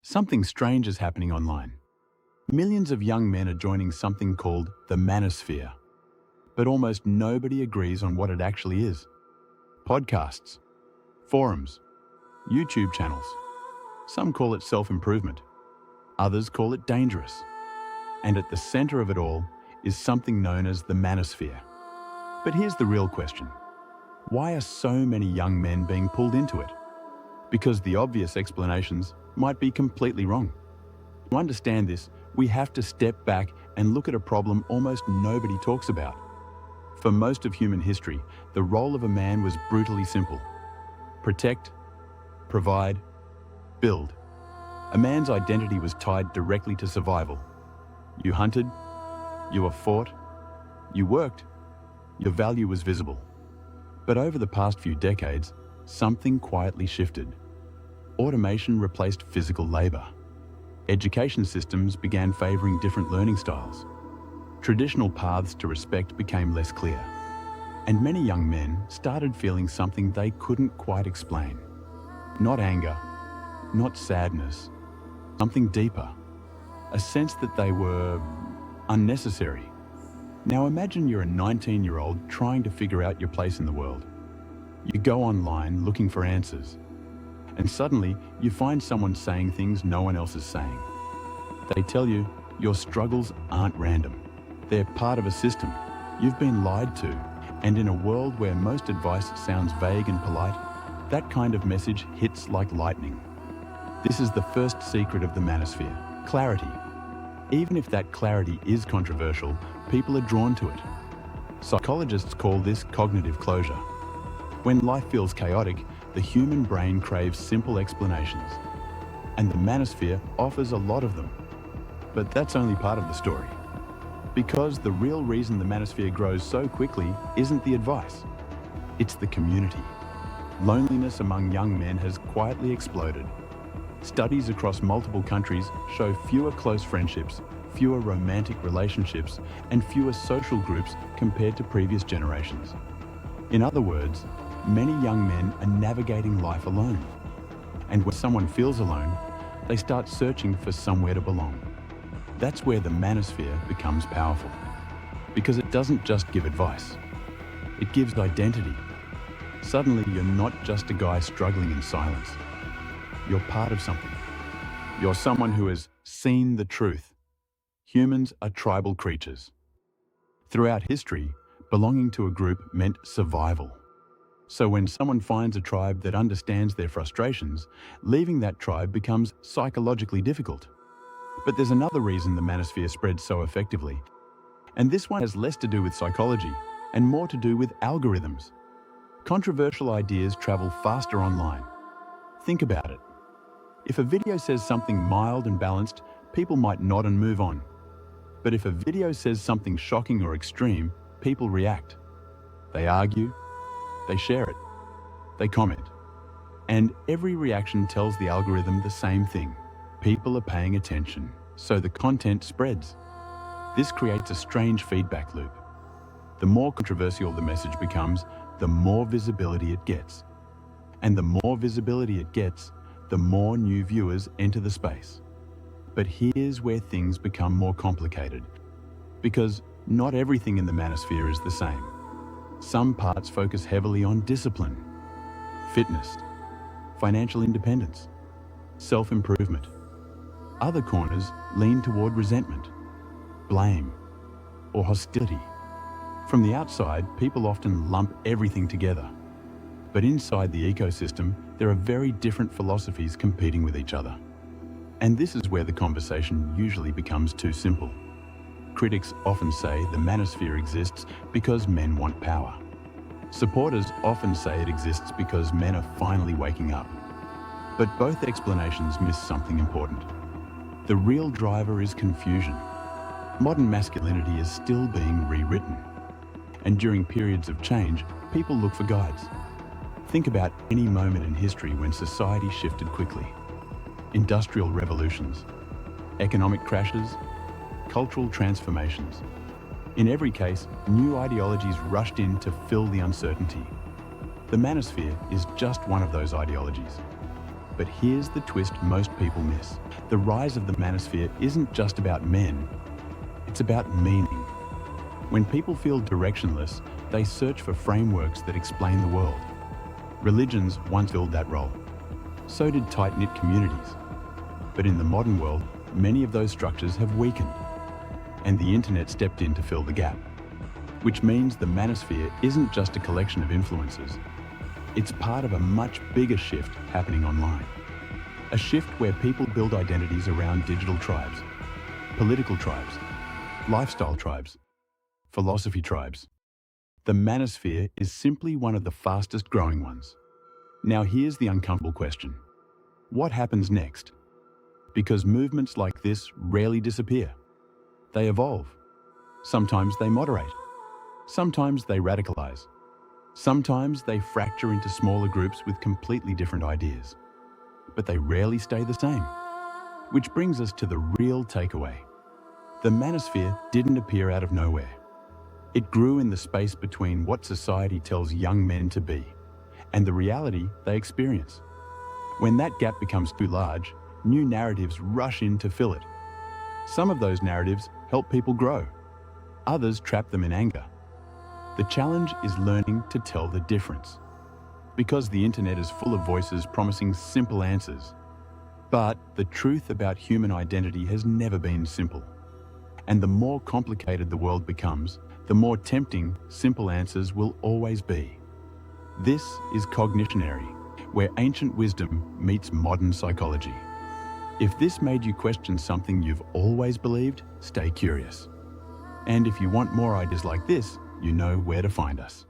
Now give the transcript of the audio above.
Something strange is happening online. Millions of young men are joining something called the Manosphere, but almost nobody agrees on what it actually is. Podcasts, forums, YouTube channels. Some call it self-improvement. Others call it dangerous. And at the center of it all is something known as the Manosphere. But here's the real question. Why are so many young men being pulled into it? Because the obvious explanations might be completely wrong. To understand this, we have to step back and look at a problem almost nobody talks about. For most of human history, the role of a man was brutally simple. Protect, provide, build. A man's identity was tied directly to survival. You hunted, you were fought, you worked, your value was visible. But over the past few decades, something quietly shifted. Automation replaced physical labor. Education systems began favoring different learning styles. Traditional paths to respect became less clear. And many young men started feeling something they couldn't quite explain. Not anger, not sadness, something deeper. A sense that they were unnecessary. Now imagine you're a 19-year-old trying to figure out your place in the world. You go online looking for answers. And suddenly, you find someone saying things no one else is saying. They tell you your struggles aren't random. They're part of a system. You've been lied to. And in a world where most advice sounds vague and polite, that kind of message hits like lightning. This is the first secret of the Manosphere: clarity. Even if that clarity is controversial, people are drawn to it. Psychologists call this cognitive closure. When life feels chaotic, the human brain craves simple explanations. And the Manosphere offers a lot of them. But that's only part of the story. Because the real reason the Manosphere grows so quickly isn't the advice. It's the community. Loneliness among young men has quietly exploded. Studies across multiple countries show fewer close friendships, fewer romantic relationships, and fewer social groups compared to previous generations. In other words, many young men are navigating life alone. And when someone feels alone, they start searching for somewhere to belong. That's where the Manosphere becomes powerful. Because it doesn't just give advice. It gives identity. Suddenly, you're not just a guy struggling in silence. You're part of something. You're someone who has seen the truth. Humans are tribal creatures. Throughout history, belonging to a group meant survival. So when someone finds a tribe that understands their frustrations, leaving that tribe becomes psychologically difficult. But there's another reason the Manosphere spreads so effectively. And this one has less to do with psychology and more to do with algorithms. Controversial ideas travel faster online. Think about it. If a video says something mild and balanced, people might nod and move on. But if a video says something shocking or extreme, people react. They argue, they share it, they comment. And every reaction tells the algorithm the same thing. People are paying attention, so the content spreads. This creates a strange feedback loop. The more controversial the message becomes, the more visibility it gets. And the more visibility it gets, the more new viewers enter the space. But here's where things become more complicated. Because not everything in the Manosphere is the same. Some parts focus heavily on discipline, fitness, financial independence, self-improvement. Other corners lean toward resentment, blame, or hostility. From the outside, people often lump everything together. But inside the ecosystem, there are very different philosophies competing with each other. And this is where the conversation usually becomes too simple. Critics often say the Manosphere exists because men want power. Supporters often say it exists because men are finally waking up. But both explanations miss something important. The real driver is confusion. Modern masculinity is still being rewritten. And during periods of change, people look for guides. Think about any moment in history when society shifted quickly. Industrial revolutions, economic crashes, cultural transformations. In every case, new ideologies rushed in to fill the uncertainty. The Manosphere is just one of those ideologies. But here's the twist most people miss. The rise of the manosphere isn't just about men, it's about meaning. When people feel directionless, they search for frameworks that explain the world. Religions once filled that role. So did tight-knit communities. But in the modern world, many of those structures have weakened, and the internet stepped in to fill the gap. Which means the manosphere isn't just a collection of influences. It's part of a much bigger shift happening online. A shift where people build identities around digital tribes, political tribes, lifestyle tribes, philosophy tribes. The manosphere is simply one of the fastest growing ones. Now here's the uncomfortable question. What happens next? Because movements like this rarely disappear. They evolve. Sometimes they moderate. Sometimes they radicalize. Sometimes they fracture into smaller groups with completely different ideas. But they rarely stay the same. Which brings us to the real takeaway. The manosphere didn't appear out of nowhere. It grew in the space between what society tells young men to be and the reality they experience. When that gap becomes too large, new narratives rush in to fill it. Some of those narratives help people grow. Others trap them in anger. The challenge is learning to tell the difference. Because the internet is full of voices promising simple answers. But the truth about human identity has never been simple. And the more complicated the world becomes, the more tempting simple answers will always be. This is Cognitionary, where ancient wisdom meets modern psychology. If this made you question something you've always believed, stay curious. And if you want more ideas like this, you know where to find us.